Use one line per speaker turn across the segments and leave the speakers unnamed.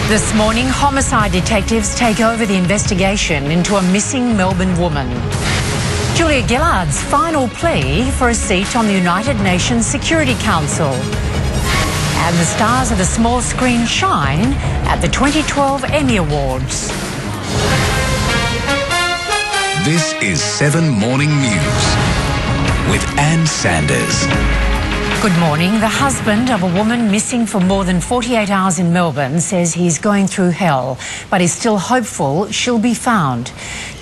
This morning, homicide detectives take over the investigation into a missing Melbourne woman. Julia Gillard's final plea for a seat on the United Nations Security Council. And the stars of the small screen shine at the 2012 Emmy Awards.
This is 7 Morning News with Ann Sanders.
Good morning. The husband of a woman missing for more than 48 hours in Melbourne says he's going through hell, but is still hopeful she'll be found.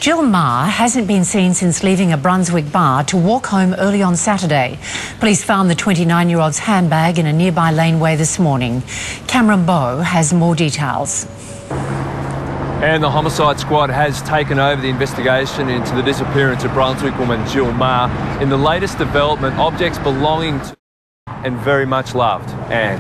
Jill Ma hasn't been seen since leaving a Brunswick bar to walk home early on Saturday. Police found the 29-year-old's handbag in a nearby laneway this morning. Cameron Bowe has more details.
And the homicide squad has taken over the investigation into the disappearance of Brunswick woman Jill Ma. In the latest development, objects belonging to and very much loved. Anne.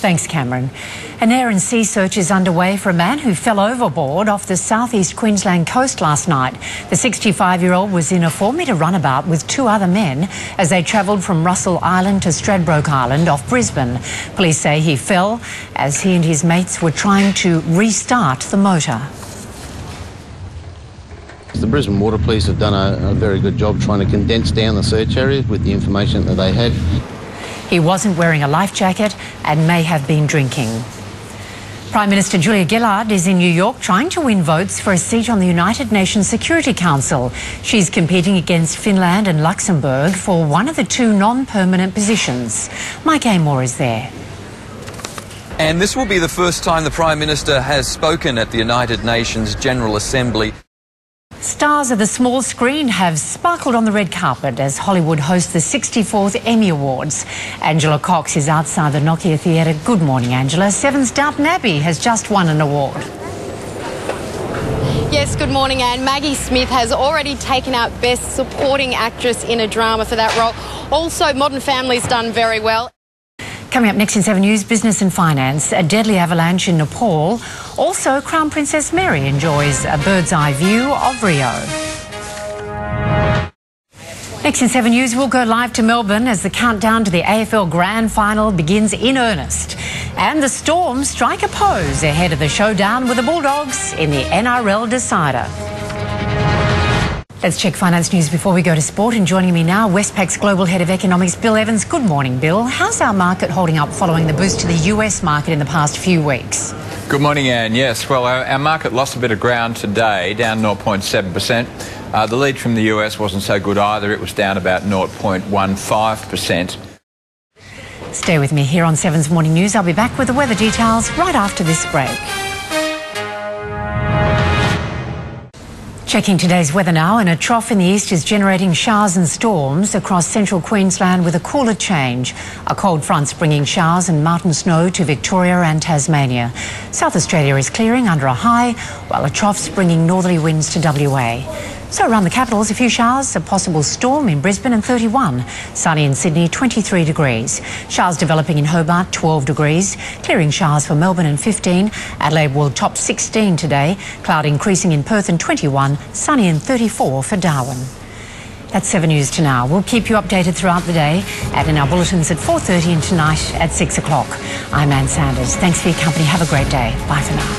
Thanks, Cameron. An air and sea search is underway for a man who fell overboard off the southeast Queensland coast last night. The 65-year-old was in a 4-metre runabout with 2 other men as they travelled from Russell Island to Stradbroke Island off Brisbane. Police say he fell as he and his mates were trying to restart the motor.
The Brisbane Water Police have done a very good job trying to condense down the search area with the information that they had.
He wasn't wearing a life jacket and may have been drinking. Prime Minister Julia Gillard is in New York trying to win votes for a seat on the United Nations Security Council. She's competing against Finland and Luxembourg for one of the 2 non-permanent positions. Mike Amor is there.
And this will be the first time the Prime Minister has spoken at the United Nations General Assembly.
Stars of the small screen have sparkled on the red carpet as Hollywood hosts the 64th Emmy Awards. Angela Cox is outside the Nokia Theatre. Good morning, Angela. 7's Downton Abbey has just won an award.
Yes, good morning, Anne. Maggie Smith has already taken out Best Supporting Actress in a Drama for that role. Also, Modern Family's done very well.
Coming up next in 7 News, business and finance, a deadly avalanche in Nepal. Also, Crown Princess Mary enjoys a bird's eye view of Rio. Next in 7 News, we'll go live to Melbourne as the countdown to the AFL Grand Final begins in earnest. And the Storm strike a pose ahead of the showdown with the Bulldogs in the NRL Decider. Let's check finance news before we go to sport. And joining me now, Westpac's Global Head of Economics, Bill Evans. Good morning, Bill. How's our market holding up following the boost to the US market in the past few weeks?
Good morning, Anne. Yes, well, our market lost a bit of ground today, down 0.7%. The lead from the US wasn't so good either. It was down about 0.15%.
Stay with me here on 7's Morning News. I'll be back with the weather details right after this break. Checking today's weather now, and a trough in the east is generating showers and storms across central Queensland with a cooler change. A cold front's bringing showers and mountain snow to Victoria and Tasmania. South Australia is clearing under a high, while a trough's bringing northerly winds to WA. So around the capitals, a few showers, a possible storm in Brisbane and 31. Sunny in Sydney, 23 degrees. Showers developing in Hobart, 12 degrees. Clearing showers for Melbourne and 15. Adelaide will top 16 today. Cloud increasing in Perth and 21. Sunny and 34 for Darwin. That's 7 News to now. We'll keep you updated throughout the day and in our bulletins at 4:30 and tonight at 6 o'clock. I'm Ann Sanders. Thanks for your company. Have a great day. Bye for now.